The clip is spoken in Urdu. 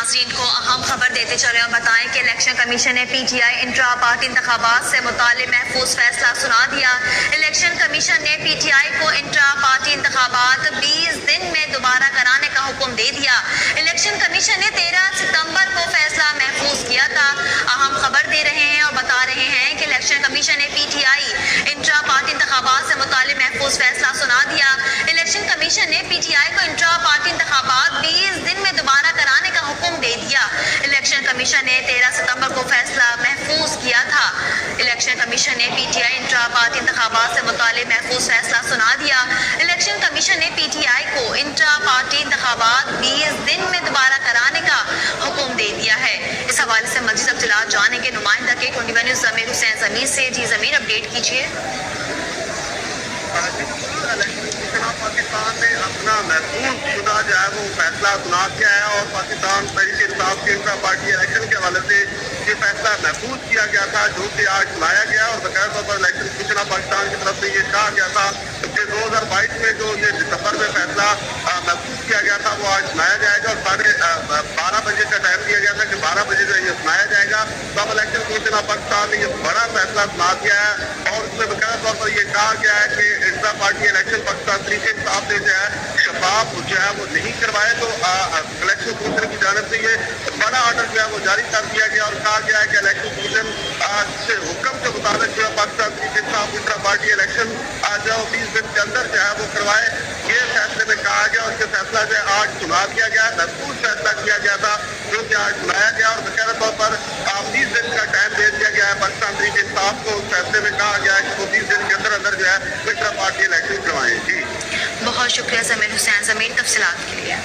ناظرین کو اہم خبر دیتے چلے اور بتائیں کہ الیکشن کمیشن نے P T I intra party انتخابات سے متعلق محفوظ فیصلہ سنا دیا۔ الیکشن کمیشن نے پی ٹی آئی کو انٹرا پارٹی انتخابات 20 دن میں دوبارہ کرانے کا حکم دے دیا۔ الیکشن کمیشن نے 13 ستمبر کو فیصلہ محفوظ کیا تھا۔ اہم خبر دے رہے ہیں اور بتا رہے ہیں کہ الیکشن کمیشن نے P T I intra party انتخابات سے متعلق محفوظ فیصلہ سنا دیا۔ الیکشن کمیشن نے پی ٹی آئی کو انٹرا پارٹی انتخابات 20 دن میں دوبارہ کرانے کا حکم دے دیا۔ الیکشن کمیشن نے 13 ستمبر کو فیصلہ محفوظ کیا تھا۔ الیکشن کمیشن نے P T I intra party انتخابات سے متعلق محفوظ فیصلہ سنا دیا۔ الیکشن کمیشن نے پی ٹی آئی کو انٹرا پارٹی انتخابات 20 دن میں دوبارہ کرانے کا حکم دے دیا ہے۔ اس حوالے سے مزید تفصیلات جانیں گے نمائندہ کے 21 نیوز ضمیر حسین ضمیر سے۔ جی ضمیر، اپڈیٹ کیجیے۔ پاکستان نے اپنا محفوظ شدہ جو ہے وہ فیصلہ سنا دیا ہے اور پاکستان تحریک انصاف کے انٹرا پارٹی الیکشن کے حوالے سے یہ فیصلہ محفوظ کیا گیا تھا جو کہ آج سنایا گیا اور باقاعدہ طور پر الیکشن کمیشن آف پاکستان کی طرف سے یہ کہا گیا تھا کہ 2022 میں جو یہ دسمبر میں فیصلہ محفوظ کیا گیا تھا وہ آج سنایا جائے گا اور 12:30 بجے کا ٹائم دیا گیا تھا کہ 12 بجے جو یہ سنایا جائے گا۔ تو اب الیکشن کمیشن آف پاکستان نے یہ بڑا فیصلہ سنا دیا ہے اور اس میں باقاعدہ طور پر یہ کہا گیا ہے کہ intra party election Pakistan Tehreek Insaf نے جو ہے شفاف جو ہے وہ نہیں کروائے تو الیکشن کمیشن کی جانب سے یہ بڑا آرڈر جو ہے وہ جاری کر دیا گیا اور کہا گیا ہے کہ الیکشن کمیشن سے حکم کے مطابق جو ہے Pakistan Tehreek Insaf intra party election جو 20 دن کے اندر جو ہے وہ کروائے۔ یہ فیصلے میں کہا گیا اور یہ فیصلہ جو ہے آج سنا دیا گیا ہے، محفوظ فیصلہ کیا گیا تھا جو کہ آج سنایا گیا اور باقاعدہ طور پر 20 دن کا ٹائم دے دیا گیا ہے پاکستان تحریک انصاف کو۔ اس فیصلے میں کہا گیا ہے کہ وہ 20 دن کے اندر اندر جو ہے انٹرا پارٹی الیکشن کروائیں۔ جی بہت شکریہ ضمیر حسین ضمیر تفصیلات کے لیے۔